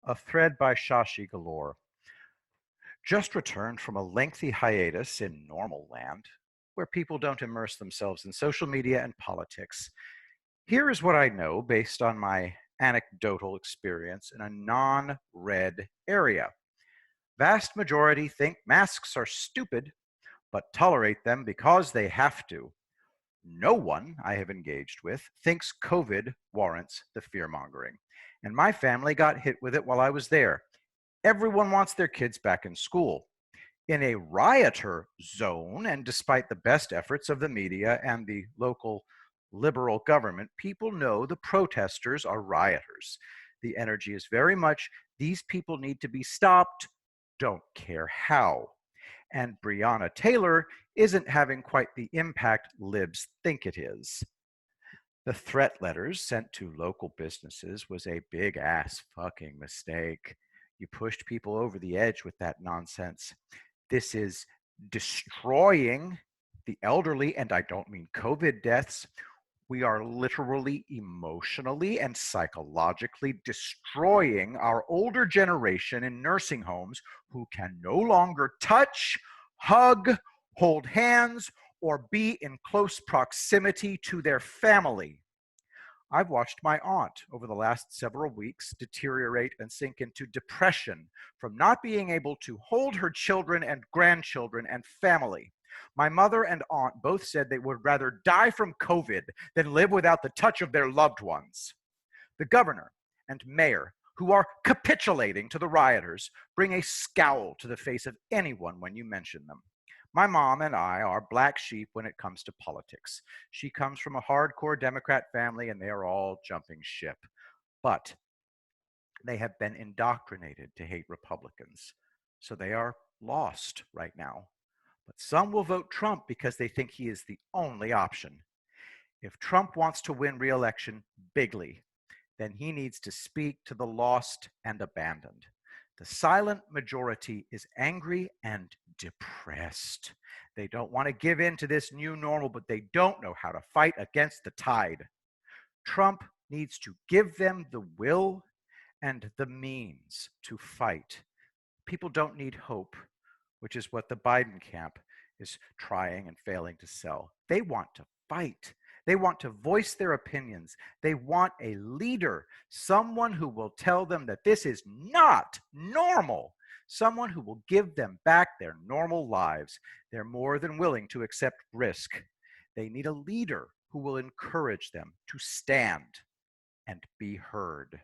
A thread by Shashi Galore. Just returned from a lengthy hiatus in normal land, where people don't immerse themselves in social media and politics. Here is what I know based on my anecdotal experience in a non-red area. Vast majority think masks are stupid, but tolerate them because they have to. No one I have engaged with thinks COVID warrants the fear-mongering. And my family got hit with it while I was there. Everyone wants their kids back in school. In a rioter zone, and despite the best efforts of the media and the local liberal government, people know the protesters are rioters. The energy is very much, these people need to be stopped, don't care how. And Breonna Taylor isn't having quite the impact libs think it is. The threat letters sent to local businesses was a big ass fucking mistake. You pushed people over the edge with that nonsense. This is destroying the elderly, and I don't mean COVID deaths. We are literally emotionally and psychologically destroying our older generation in nursing homes who can no longer touch, hug, hold hands, or be in close proximity to their family. I've watched my aunt over the last several weeks deteriorate and sink into depression from not being able to hold her children and grandchildren and family. My mother and aunt both said they would rather die from COVID than live without the touch of their loved ones. The governor and mayor, who are capitulating to the rioters, bring a scowl to the face of anyone when you mention them. My mom and I are black sheep when it comes to politics. She comes from a hardcore Democrat family and they are all jumping ship. But they have been indoctrinated to hate Republicans. So they are lost right now. But some will vote Trump because they think he is the only option. If Trump wants to win re-election bigly, then he needs to speak to the lost and abandoned. The silent majority is angry and depressed. They don't want to give in to this new normal, but they don't know how to fight against the tide. Trump needs to give them the will and the means to fight. People don't need hope, which is what the Biden camp is trying and failing to sell. They want to fight. They want to voice their opinions. They want a leader, someone who will tell them that this is not normal, someone who will give them back their normal lives. They're more than willing to accept risk. They need a leader who will encourage them to stand and be heard.